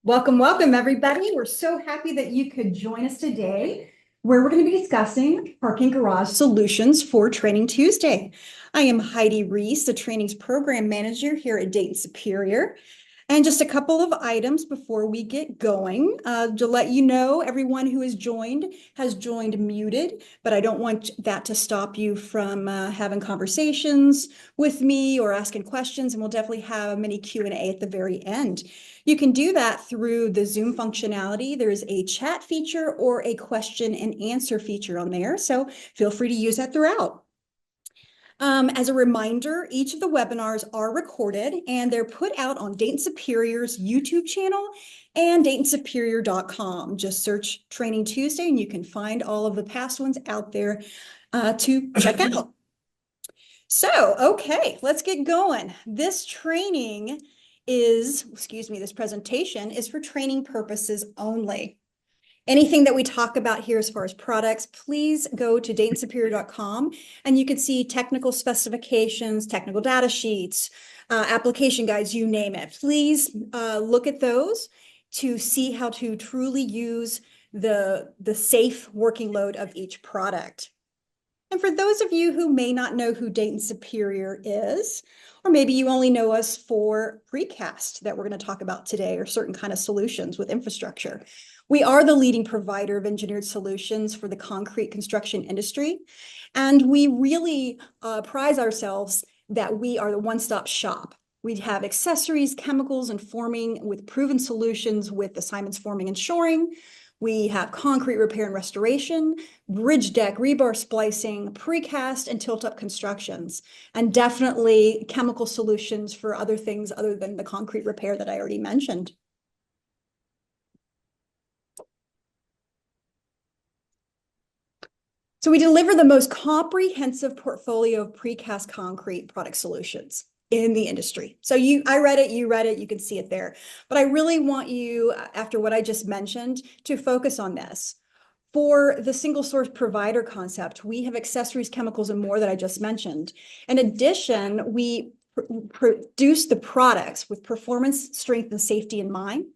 Welcome, welcome, everybody. We're so happy that you could join us today, where we're going to be discussing parking garage solutions for Training Tuesday. I am Heidi Reese, the trainings program manager here at Dayton Superior. And just a couple of items before we get going. To let you know, everyone who has joined muted, but I don't want that to stop you from having conversations with me or asking questions, and we'll definitely have a mini Q&A at the very end. You can do that through the Zoom functionality. There's a chat feature or a question and answer feature on there, so feel free to use that throughout. As a reminder, each of the webinars are recorded and they're put out on Dayton Superior's YouTube channel and DaytonSuperior.com. Just search Training Tuesday and you can find all of the past ones out there to check out. So, okay, let's get going. This presentation is for training purposes only. Anything that we talk about here as far as products, please go to DaytonSuperior.com and you can see technical specifications, technical data sheets, application guides, you name it. Please look at those to see how to truly use the safe working load of each product. And for those of you who may not know who Dayton Superior is, or maybe you only know us for precast that we're going to talk about today, or certain kind of solutions with infrastructure. We are the leading provider of engineered solutions for the concrete construction industry. And we really prize ourselves that we are the one-stop shop. We have accessories, chemicals, and forming with proven solutions with assignments forming and shoring. We have concrete repair and restoration, bridge deck, rebar splicing, precast, and tilt-up constructions, and definitely chemical solutions for other things other than the concrete repair that I already mentioned. So we deliver the most comprehensive portfolio of precast concrete product solutions in the industry. So I read it, you can see it there. But I really want you, after what I just mentioned, to focus on this. For the single source provider concept, we have accessories, chemicals, and more that I just mentioned. In addition, we produce the products with performance, strength, and safety in mind.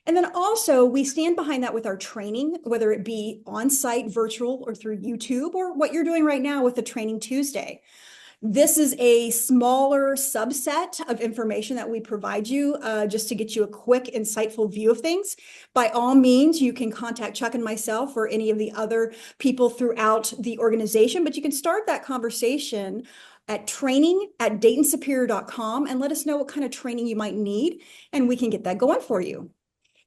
And then also we stand behind that with our training, whether it be on-site, virtual, or through YouTube, or what you're doing right now with the Training Tuesday. This is a smaller subset of information that we provide you just to get you a quick, insightful view of things. By all means, you can contact Chuck and myself or any of the other people throughout the organization, but you can start that conversation at training@DaytonSuperior.com and let us know what kind of training you might need, and we can get that going for you.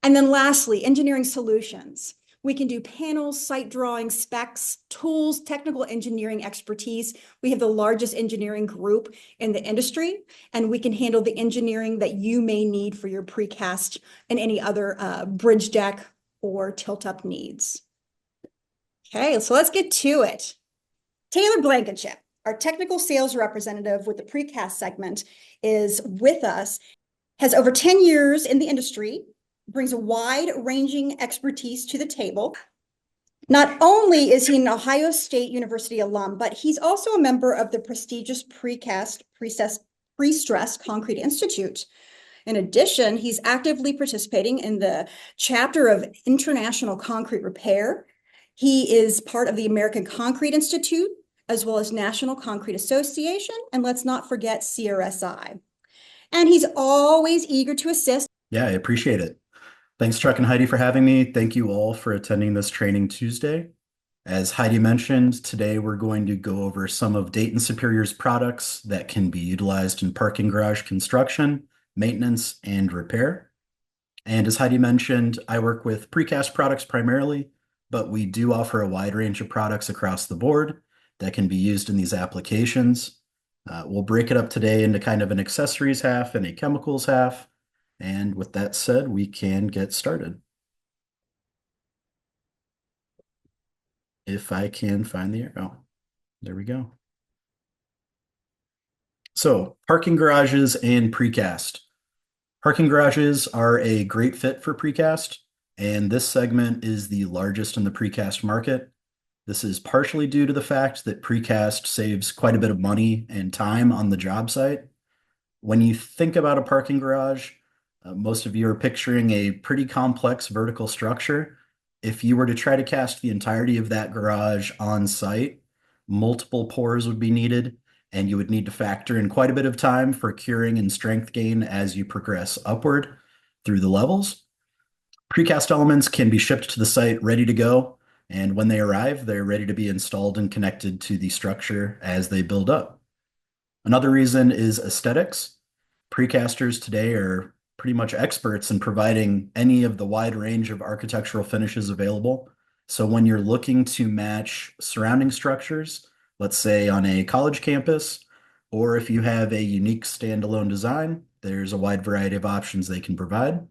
And then lastly, engineering solutions. We can do panels, site drawings, specs, tools, technical engineering expertise. We have the largest engineering group in the industry, and we can handle the engineering that you may need for your precast and any other bridge deck or tilt-up needs. Okay, so let's get to it. Taylor Blankenship, our technical sales representative with the precast segment, is with us, has over 10 years in the industry, brings a wide-ranging expertise to the table. Not only is he an Ohio State University alum, but he's also a member of the prestigious Pre-Stress Concrete Institute. In addition, he's actively participating in the chapter of International Concrete Repair. He is part of the American Concrete Institute, as well as National Concrete Association, and let's not forget CRSI. And he's always eager to assist. Yeah, I appreciate it. Thanks, Chuck and Heidi, for having me. Thank you all for attending this Training Tuesday. As Heidi mentioned, today we're going to go over some of Dayton Superior's products that can be utilized in parking garage construction, maintenance, and repair. And as Heidi mentioned, I work with precast products primarily, but we do offer a wide range of products across the board that can be used in these applications. We'll break it up today into kind of an accessories half and a chemicals half. And with that said, we can get started. If I can find the arrow. There we go. So, parking garages and precast. Parking garages are a great fit for precast, and this segment is the largest in the precast market. This is partially due to the fact that precast saves quite a bit of money and time on the job site. When you think about a parking garage, Most of you are picturing a pretty complex vertical structure. If you were to try to cast the entirety of that garage on site, multiple pours would be needed, and you would need to factor in quite a bit of time for curing and strength gain as you progress upward through the levels. Precast elements can be shipped to the site ready to go, and when they arrive, they're ready to be installed and connected to the structure as they build up. Another reason is aesthetics. Precasters today are pretty much experts in providing any of the wide range of architectural finishes available. So when you're looking to match surrounding structures, let's say on a college campus, or if you have a unique standalone design, there's a wide variety of options they can provide.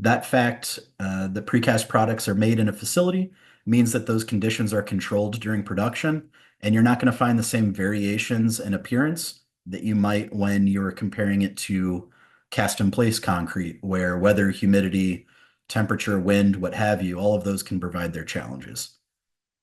That fact that precast products are made in a facility means that those conditions are controlled during production, and you're not going to find the same variations in appearance that you might when you're comparing it to cast in place concrete, where weather, humidity, temperature, wind, what have you, all of those can provide their challenges.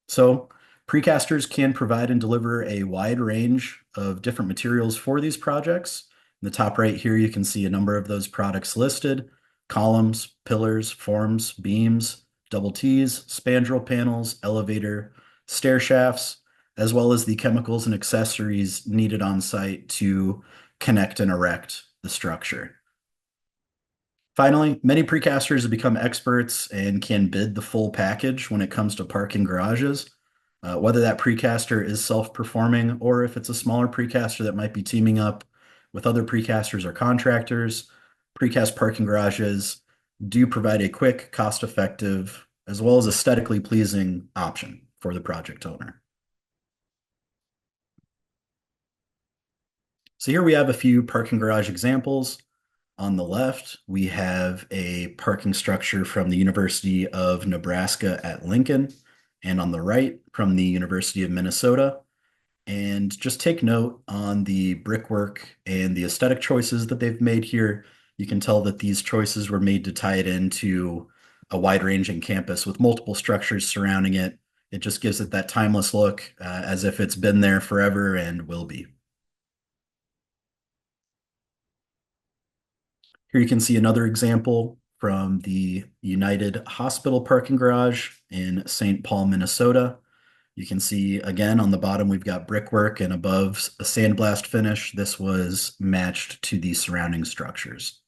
So, precasters can provide and deliver a wide range of different materials for these projects. In the top right here, you can see a number of those products listed: columns, pillars, forms, beams, double T's, spandrel panels, elevator, stair shafts, as well as the chemicals and accessories needed on site to connect and erect the structure. Finally, many precasters have become experts and can bid the full package when it comes to parking garages. Whether that precaster is self-performing or if it's a smaller precaster that might be teaming up with other precasters or contractors, precast parking garages do provide a quick, cost-effective, as well as aesthetically pleasing option for the project owner. So here we have a few parking garage examples. On the left, we have a parking structure from the University of Nebraska at Lincoln, and on the right, from the University of Minnesota. And just take note on the brickwork and the aesthetic choices that they've made here. You can tell that these choices were made to tie it into a wide-ranging campus with multiple structures surrounding it. It just gives it that timeless look, as if it's been there forever and will be. Here you can see another example from the United Hospital parking garage in St. Paul, Minnesota. You can see again on the bottom, we've got brickwork and above a sandblast finish. This was matched to the surrounding structures.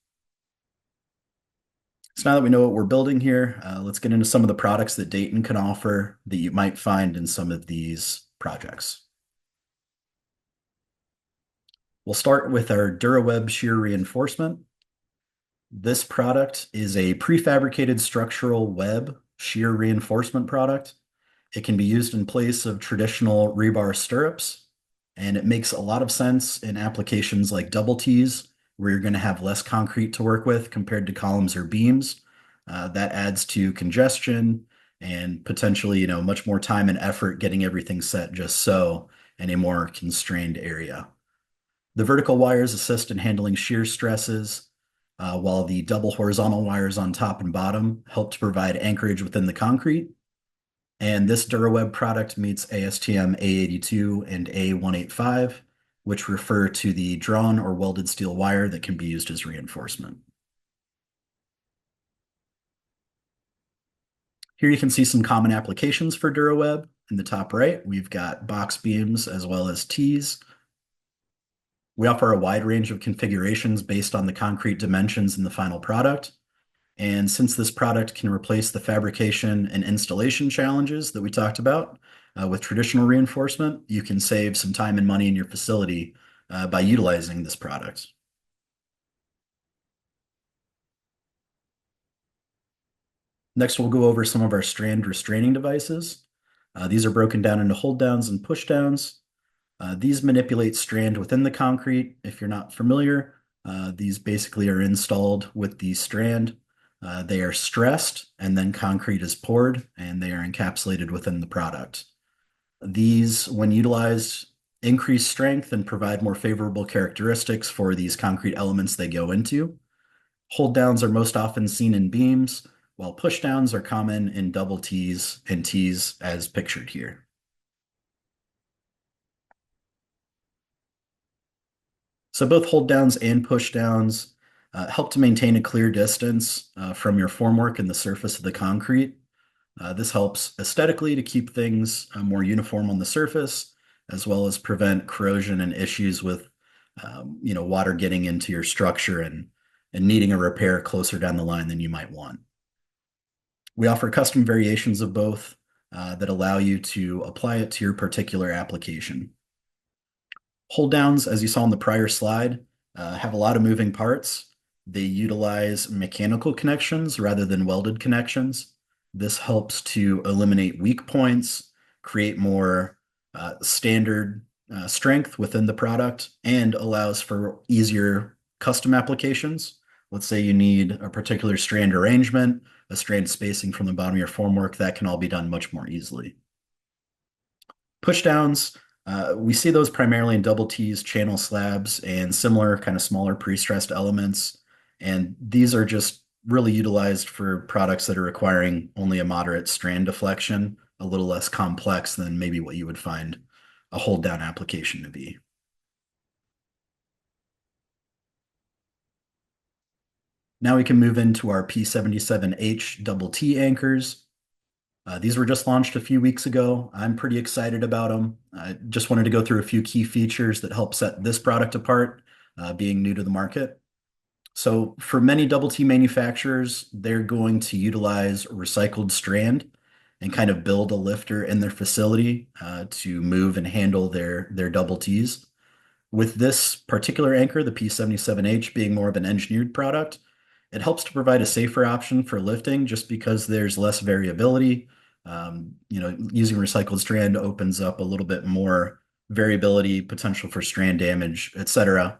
So now that we know what we're building here, let's get into some of the products that Dayton can offer that you might find in some of these projects. We'll start with our DuraWeb shear reinforcement. This product is a prefabricated structural web shear reinforcement product. It can be used in place of traditional rebar stirrups, and it makes a lot of sense in applications like double T's, where you're going to have less concrete to work with compared to columns or beams. That adds to congestion and potentially, much more time and effort getting everything set just so in a more constrained area. The vertical wires assist in handling shear stresses, while the double horizontal wires on top and bottom help to provide anchorage within the concrete. And this DuraWeb product meets ASTM A82 and A185, which refer to the drawn or welded steel wire that can be used as reinforcement. Here you can see some common applications for DuraWeb. In the top right, we've got box beams as well as T's. We offer a wide range of configurations based on the concrete dimensions in the final product. And since this product can replace the fabrication and installation challenges that we talked about with traditional reinforcement, you can save some time and money in your facility by utilizing this product. Next, we'll go over some of our Strand restraining devices. These are broken down into hold downs and push downs. These manipulate strand within the concrete. If you're not familiar, these basically are installed with the strand. They are stressed and then concrete is poured and they are encapsulated within the product. These, when utilized, increase strength and provide more favorable characteristics for these concrete elements they go into. Hold downs are most often seen in beams, while push downs are common in double T's and T's as pictured here. So both hold downs and push downs help to maintain a clear distance from your formwork and the surface of the concrete. This helps aesthetically to keep things more uniform on the surface, as well as prevent corrosion and issues with, water getting into your structure and needing a repair closer down the line than you might want. We offer custom variations of both that allow you to apply it to your particular application. Hold downs, as you saw in the prior slide, have a lot of moving parts. They utilize mechanical connections rather than welded connections. This helps to eliminate weak points, create more standard strength within the product, and allows for easier custom applications. Let's say you need a particular strand arrangement, a strand spacing from the bottom of your formwork, that can all be done much more easily. Pushdowns, we see those primarily in double T's, channel slabs, and similar kind of smaller pre-stressed elements. And these are just really utilized for products that are requiring only a moderate strand deflection, a little less complex than maybe what you would find a hold down application to be. Now we can move into our P77H double T anchors. These were just launched a few weeks ago. I'm pretty excited about them. I just wanted to go through a few key features that help set this product apart, being new to the market. So for many double T manufacturers, they're going to utilize recycled strand and kind of build a lifter in their facility to move and handle their double Ts. With this particular anchor, the P77H being more of an engineered product, it helps to provide a safer option for lifting just because there's less variability. Using recycled strand opens up a little bit more variability, potential for strand damage, etc.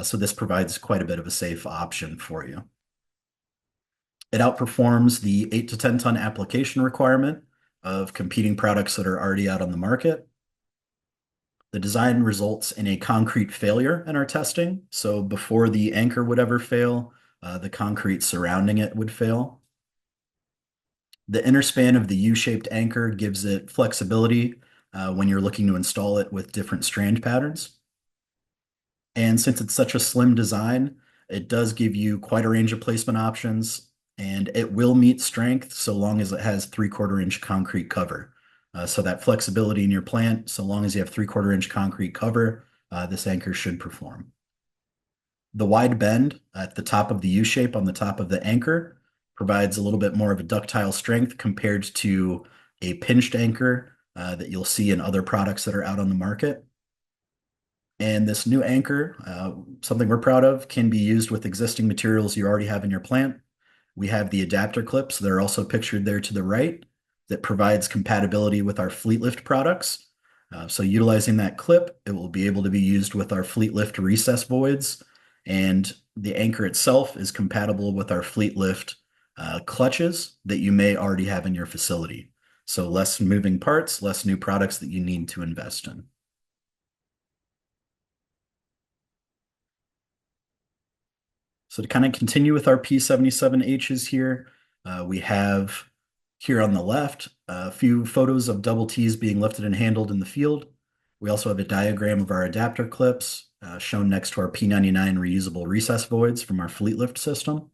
So this provides quite a bit of a safe option for you. It outperforms the 8 to 10 ton application requirement of competing products that are already out on the market. The design results in a concrete failure in our testing. So before the anchor would ever fail, the concrete surrounding it would fail. The inner span of the U-shaped anchor gives it flexibility when you're looking to install it with different strand patterns. And since it's such a slim design, it does give you quite a range of placement options, and it will meet strength so long as it has 3/4 inch concrete cover. So that flexibility in your plant, so long as you have 3/4 inch concrete cover, this anchor should perform. The wide bend at the top of the U shape on the top of the anchor provides a little bit more of a ductile strength compared to a pinched anchor that you'll see in other products that are out on the market. And this new anchor, something we're proud of, can be used with existing materials you already have in your plant. We have the adapter clips that are also pictured there to the right that provides compatibility with our Fleet Lift products. So utilizing that clip, it will be able to be used with our Fleet Lift recess voids, and the anchor itself is compatible with our Fleet Lift clutches that you may already have in your facility. So less moving parts, less new products that you need to invest in. So to kind of continue with our P77Hs here, we have here on the left a few photos of double Ts being lifted and handled in the field. We also have a diagram of our adapter clips shown next to our P99 reusable recess voids from our Fleet Lift system.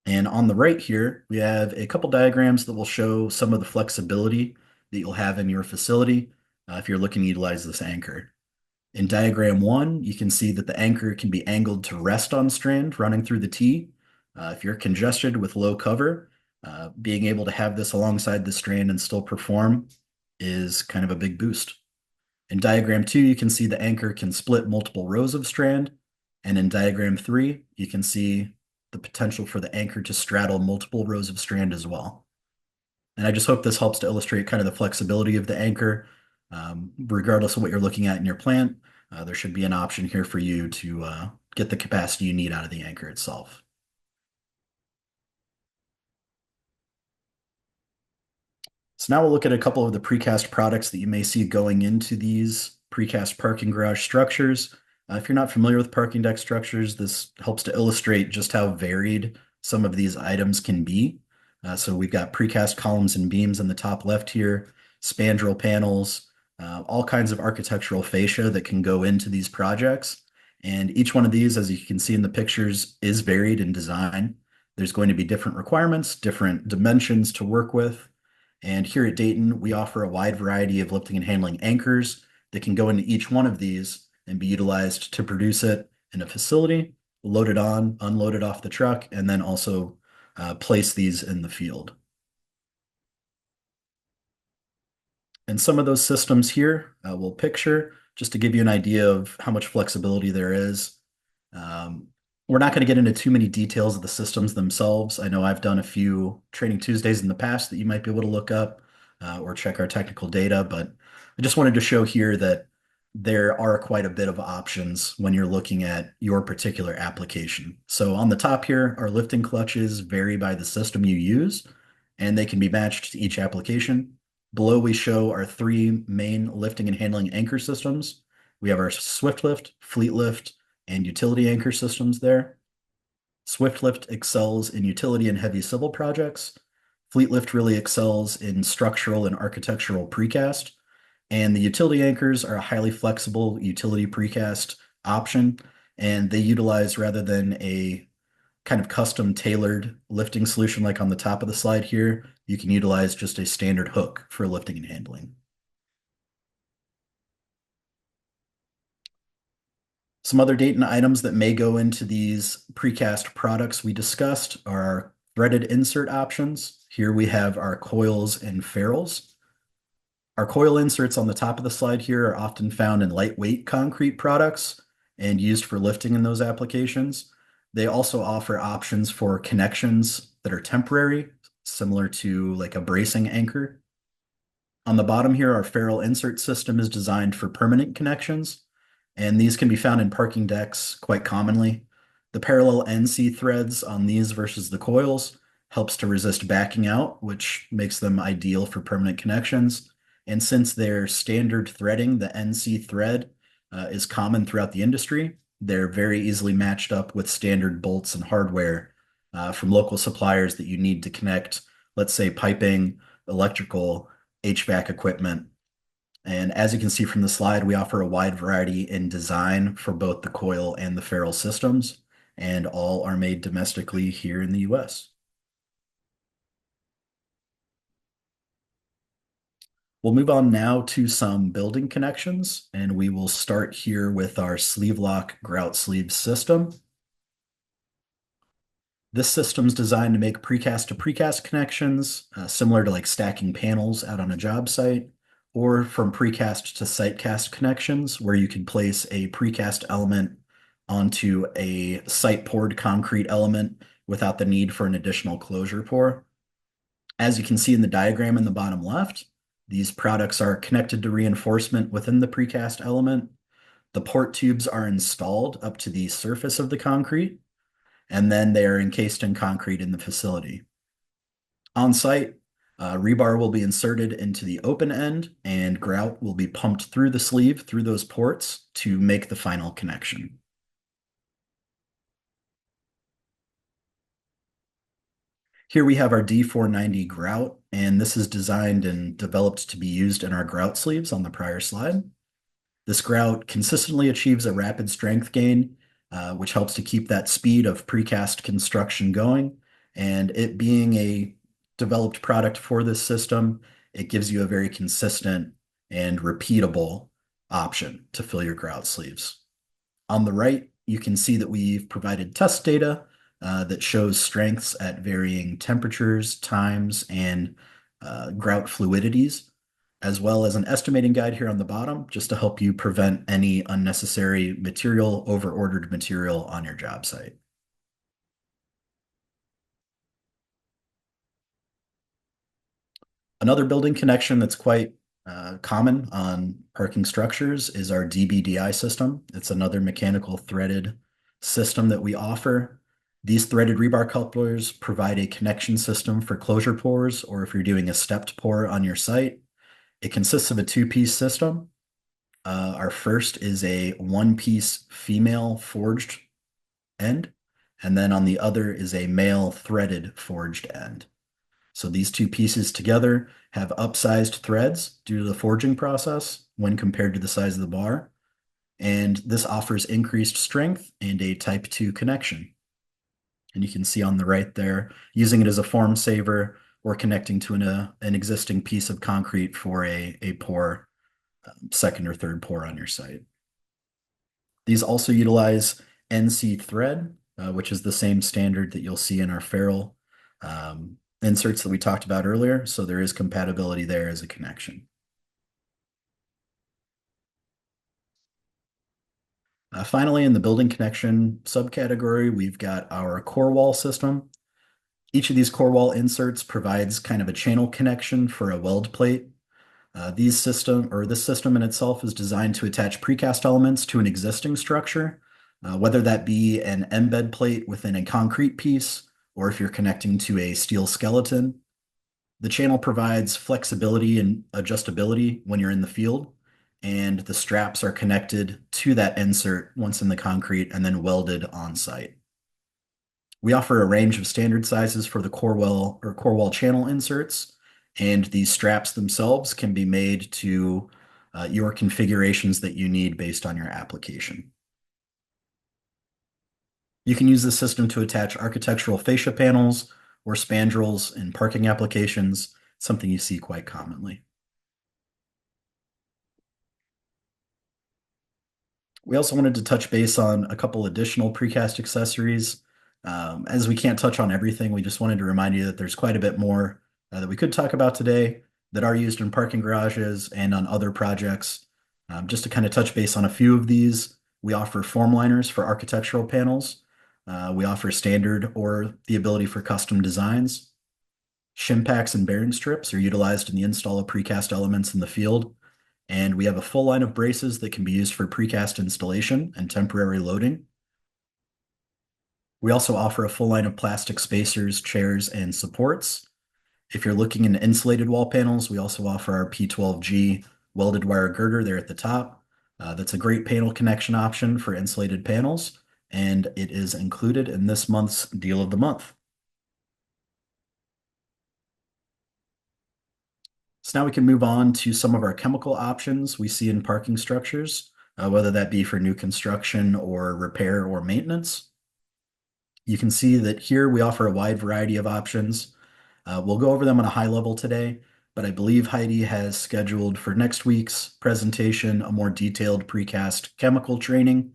And on the right here, we have a couple diagrams that will show some of the flexibility that you'll have in your facility if you're looking to utilize this anchor. In diagram 1, you can see that the anchor can be angled to rest on strand running through the T. If you're congested with low cover, being able to have this alongside the strand and still perform is kind of a big boost. In diagram 2, you can see the anchor can split multiple rows of strand. And in diagram 3, you can see the potential for the anchor to straddle multiple rows of strand as well. And I just hope this helps to illustrate kind of the flexibility of the anchor. Regardless of what you're looking at in your plant, there should be an option here for you to get the capacity you need out of the anchor itself. So now we'll look at a couple of the precast products that you may see going into these precast parking garage structures. If you're not familiar with parking deck structures, this helps to illustrate just how varied some of these items can be. So we've got precast columns and beams in the top left here, spandrel panels, all kinds of architectural fascia that can go into these projects. And each one of these, as you can see in the pictures, is varied in design. There's going to be different requirements, different dimensions to work with. And here at Dayton, we offer a wide variety of lifting and handling anchors that can go into each one of these and be utilized to produce it in a facility, load it on, unload it off the truck, and then also place these in the field. And some of those systems here we'll picture just to give you an idea of how much flexibility there is. Um, we're not going to get into too many details of the systems themselves. I know I've done a few Training Tuesdays in the past that you might be able to look up or check our technical data, but I just wanted to show here that there are quite a bit of options when you're looking at your particular application. So on the top here, our lifting clutches vary by the system you use, and they can be matched to each application. Below, we show our three main lifting and handling anchor systems. We have our Swift Lift, Fleet Lift, and utility anchor systems there. Swift Lift excels in utility and heavy civil projects. Fleet Lift really excels in structural and architectural precast. And the utility anchors are a highly flexible utility precast option, and they utilize, rather than a kind of custom tailored lifting solution like on the top of the slide here, you can utilize just a standard hook for lifting and handling. Some other Dayton items that may go into these precast products we discussed are threaded insert options. Here we have our coils and ferrules. Our coil inserts on the top of the slide here are often found in lightweight concrete products and used for lifting in those applications. They also offer options for connections that are temporary, similar to like a bracing anchor. On the bottom here, our ferrule insert system is designed for permanent connections, and these can be found in parking decks quite commonly. The parallel NC threads on these versus the coils helps to resist backing out, which makes them ideal for permanent connections. And since they're standard threading, the NC thread is common throughout the industry. They're very easily matched up with standard bolts and hardware from local suppliers that you need to connect, let's say, piping, electrical, HVAC equipment. And as you can see from the slide, we offer a wide variety in design for both the coil and the ferrule systems, and all are made domestically here in the US. We'll move on now to some building connections, and we will start here with our sleeve lock grout sleeve system. This system is designed to make precast to precast connections, similar to like stacking panels out on a job site, or from precast to site cast connections, where you can place a precast element onto a site poured concrete element without the need for an additional closure pour. As you can see in the diagram in the bottom left, these products are connected to reinforcement within the precast element. The port tubes are installed up to the surface of the concrete, and then they are encased in concrete in the facility. On site, rebar will be inserted into the open end, and grout will be pumped through the sleeve through those ports to make the final connection. Here we have our D490 grout, and this is designed and developed to be used in our grout sleeves on the prior slide. This grout consistently achieves a rapid strength gain, which helps to keep that speed of precast construction going. And it being a developed product for this system, it gives you a very consistent and repeatable option to fill your grout sleeves. On the right, you can see that we've provided test data that shows strengths at varying temperatures, times, and grout fluidities, as well as an estimating guide here on the bottom, just to help you prevent any unnecessary material, over-ordered material on your job site. Another building connection that's quite common on parking structures is our DBDI system. It's another mechanical threaded system that we offer. These threaded rebar couplers provide a connection system for closure pours, or if you're doing a stepped pour on your site. It consists of a two-piece system. Our first is a one-piece female forged end, and then on the other is a male threaded forged end. So these two pieces together have upsized threads due to the forging process when compared to the size of the bar. and this offers increased strength and a type 2 connection. And you can see on the right there, using it as a form saver or connecting to an existing piece of concrete for a pour, second or third pour on your site. These also utilize NC thread, which is the same standard that you'll see in our ferrule inserts that we talked about earlier. So there is compatibility there as a connection. Finally, in the building connection subcategory, we've got our Corewall system. Each of these Corewall inserts provides kind of a channel connection for a weld plate. This system in itself is designed to attach precast elements to an existing structure, whether that be an embed plate within a concrete piece, or if you're connecting to a steel skeleton. The channel provides flexibility and adjustability when you're in the field, and the straps are connected to that insert once in the concrete and then welded on site. We offer a range of standard sizes for the Corewall channel inserts, and these straps themselves can be made to your configurations that you need based on your application. You can use this system to attach architectural fascia panels or spandrels in parking applications, something you see quite commonly. We also wanted to touch base on a couple additional precast accessories. As we can't touch on everything, we just wanted to remind you that there's quite a bit more that we could talk about today that are used in parking garages and on other projects. Just to kind of touch base on a few of these, we offer form liners for architectural panels. We offer standard or the ability for custom designs. Shim packs and bearing strips are utilized in the install of precast elements in the field. And we have a full line of braces that can be used for precast installation and temporary loading. We also offer a full line of plastic spacers, chairs, and supports. If you're looking in insulated wall panels, we also offer our P12G welded wire girder there at the top. That's a great panel connection option for insulated panels, and it is included in this month's deal of the month. So now we can move on to some of our chemical options we see in parking structures, whether that be for new construction or repair or maintenance. You can see that here we offer a wide variety of options. We'll go over them on a high level today, but I believe Heidi has scheduled for next week's presentation a more detailed precast chemical training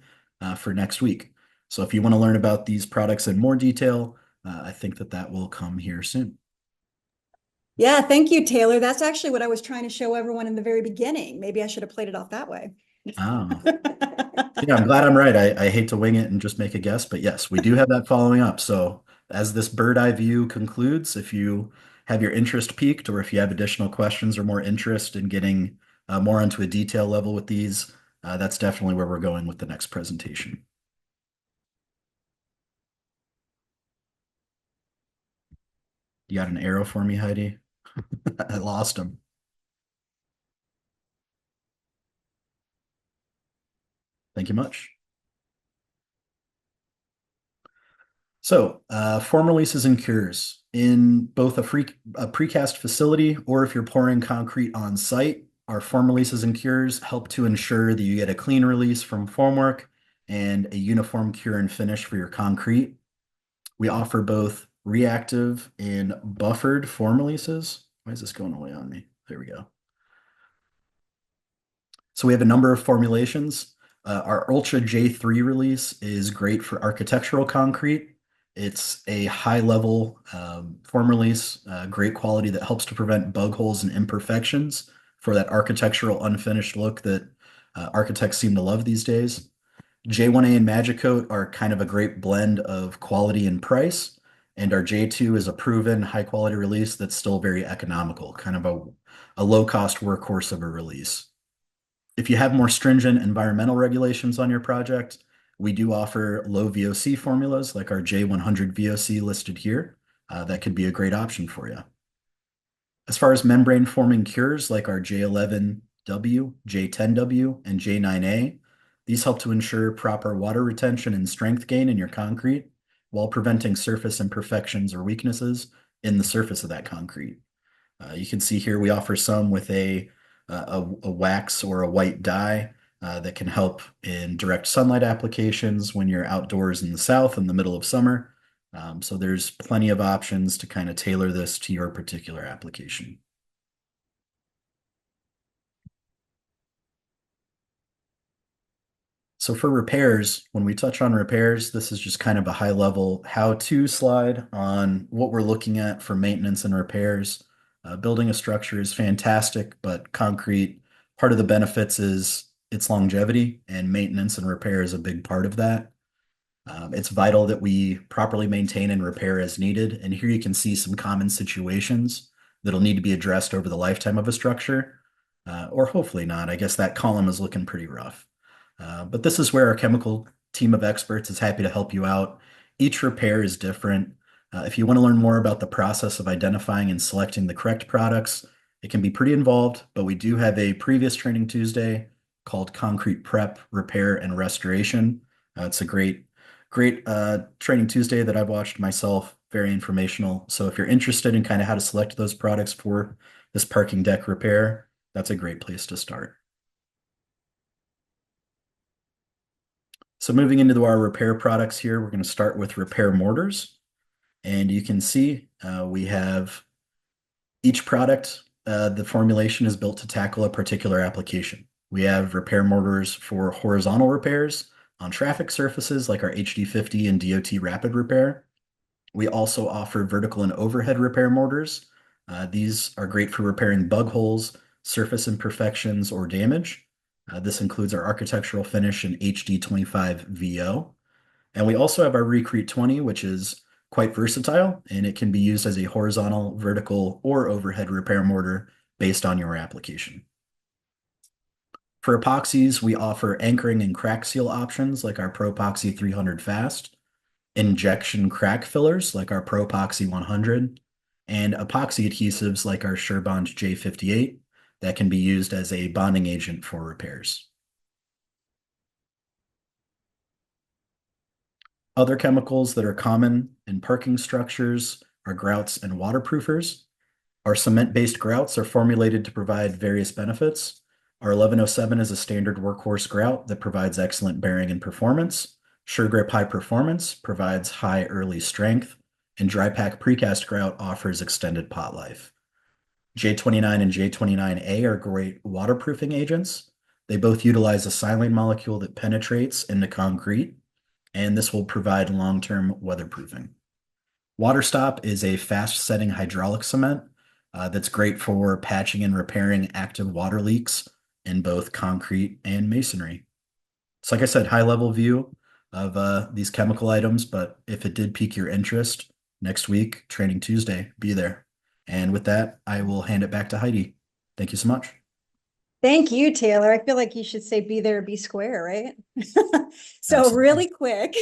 for next week. So if you want to learn about these products in more detail, I think that will come here soon. Yeah, thank you, Taylor. That's actually what I was trying to show everyone in the very beginning. Maybe I should have played it off that way. Oh. Yeah, I'm glad I'm right. I hate to wing it and just make a guess, but yes, we do have that following up. So as this bird eye view concludes, if you have your interest piqued or if you have additional questions or more interest in getting more onto a detail level with these, that's definitely where we're going with the next presentation. You got an arrow for me, Heidi? I lost him. Thank you much. So, form releases and cures in both a precast facility or if you're pouring concrete on site, our form releases and cures help to ensure that you get a clean release from formwork and a uniform cure and finish for your concrete. We offer both reactive and buffered form releases. Why is this going away on me? There we go. So we have a number of formulations. Our Ultra J3 release is great for architectural concrete. It's a high level form release, great quality that helps to prevent bug holes and imperfections for that architectural unfinished look that architects seem to love these days. J1A and Magic Coat are kind of a great blend of quality and price, and our J2 is a proven high quality release that's still very economical, kind of a low cost workhorse of a release. If you have more stringent environmental regulations on your project, we do offer low VOC formulas like our J100 VOC listed here. That could be a great option for you. As far as membrane forming cures like our J11W, J10W, and J9A, these help to ensure proper water retention and strength gain in your concrete while preventing surface imperfections or weaknesses in the surface of that concrete. You can see here we offer some with a wax or a white dye that can help in direct sunlight applications when you're outdoors in the south in the middle of summer. So there's plenty of options to kind of tailor this to your particular application. So for repairs, when we touch on repairs, this is just kind of a high level how-to slide on what we're looking at for maintenance and repairs. Building a structure is fantastic, but concrete, part of the benefits is its longevity, and maintenance and repair is a big part of that. It's vital that we properly maintain and repair as needed. And here you can see some common situations that'll need to be addressed over the lifetime of a structure, or hopefully not. I guess that column is looking pretty rough. But this is where our chemical team of experts is happy to help you out. Each repair is different. If you want to learn more about the process of identifying and selecting the correct products, it can be pretty involved, but we do have a previous training Tuesday called Concrete Prep, Repair, and Restoration. It's a great training Tuesday that I've watched myself, very informational. So if you're interested in kind of how to select those products for this parking deck repair, that's a great place to start. So moving into our repair products here, we're going to start with repair mortars. And you can see we have each product, the formulation is built to tackle a particular application. We have repair mortars for horizontal repairs on traffic surfaces like our HD50 and DOT rapid repair. We also offer vertical and overhead repair mortars. These are great for repairing bug holes, surface imperfections, or damage. This includes our architectural finish in HD25 VO. And we also have our Recrete 20, which is quite versatile, and it can be used as a horizontal, vertical, or overhead repair mortar based on your application. For epoxies, we offer anchoring and crack seal options like our Propoxy 300 Fast, injection crack fillers like our Propoxy 100, and epoxy adhesives like our SureBond J58 that can be used as a bonding agent for repairs. Other chemicals that are common in parking structures are grouts and waterproofers. Our cement-based grouts are formulated to provide various benefits. Our 1107 is a standard workhorse grout that provides excellent bearing and performance. SureGrip High Performance provides high early strength, and Dry Pack Precast Grout offers extended pot life. J29 and J29A are great waterproofing agents. They both utilize a silane molecule that penetrates into concrete, and this will provide long-term weatherproofing. WaterStop is a fast-setting hydraulic cement that's great for patching and repairing active water leaks in both concrete and masonry. So like I said, high-level view of these chemical items, but if it did pique your interest, next week, Training Tuesday, be there. And with that, I will hand it back to Heidi. Thank you so much. Thank you, Taylor. I feel like you should say be there, be square, right? So Absolutely. really quick,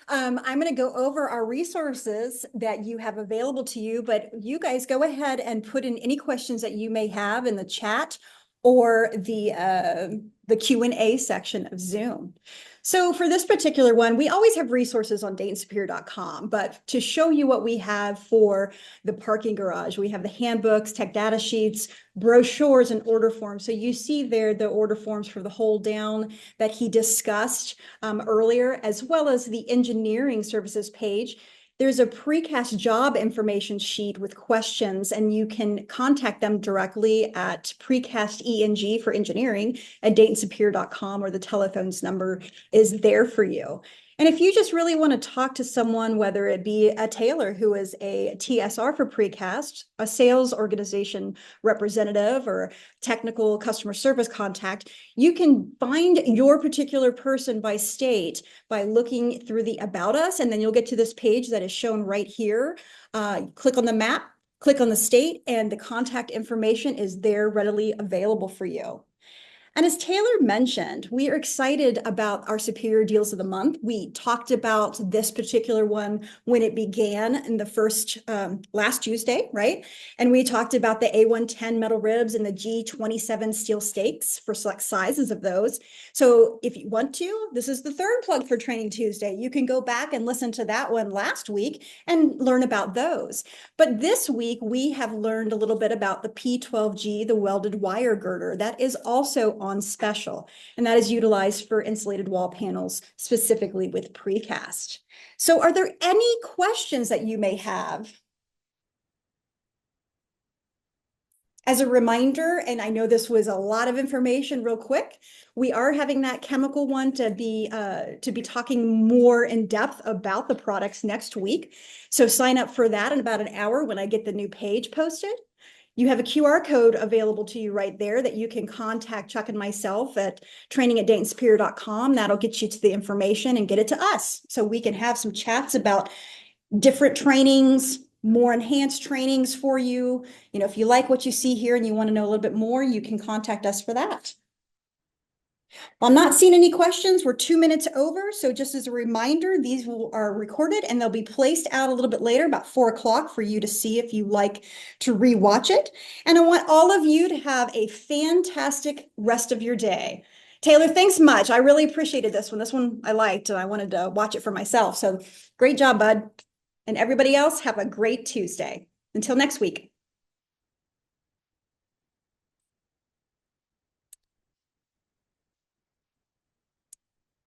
I'm going to go over our resources that you have available to you, but you guys go ahead and put in any questions that you may have in the chat or the Q&A section of Zoom. So for this particular one, we always have resources on DaytonSuperior.com, but to show you what we have for the parking garage, we have the handbooks, tech data sheets, brochures, and order forms. So you see there the order forms for the hold down that he discussed earlier, as well as the engineering services page. There's a precast job information sheet with questions, and you can contact them directly at precast ENG for engineering at DaytonSuperior.com, or the telephone's number is there for you. And if you just really want to talk to someone, whether it be a Taylor who is a TSR for precast, a sales organization representative, or technical customer service contact, you can find your particular person by state by looking through the About Us, and then you'll get to this page that is shown right here. Click on the map, click on the state, and the contact information is there readily available for you. And as Taylor mentioned, we are excited about our Superior Deals of the Month. We talked about this particular one when it began in the first last Tuesday, right? And we talked about the A110 metal ribs and the G27 steel stakes for select sizes of those. So if you want to, this is the third plug for Training Tuesday. You can go back and listen to that one last week and learn about those. But this week, we have learned a little bit about the P12G, the welded wire girder. That is also on special, and that is utilized for insulated wall panels, specifically with precast. So are there any questions that you may have? As a reminder, and I know this was a lot of information real quick, we are having that chemical one to be talking more in depth about the products next week. So sign up for that in about an hour when I get the new page posted. You have a QR code available to you right there that you can contact Chuck and myself at training@daytonsuperior.com. That'll get you to the information and get it to us so we can have some chats about different trainings, more enhanced trainings for you. You know, if you like what you see here and you want to know a little bit more, you can contact us for that. I'm not seeing any questions. We're 2 minutes over. So just as a reminder, these are recorded and they'll be placed out a little bit later, about 4 o'clock, for you to see if you like to rewatch it. And I want all of you to have a fantastic rest of your day. Taylor, thanks much. I really appreciated this one. This one I liked, and I wanted to watch it for myself. So great job, bud. And everybody else, have a great Tuesday. Until next week.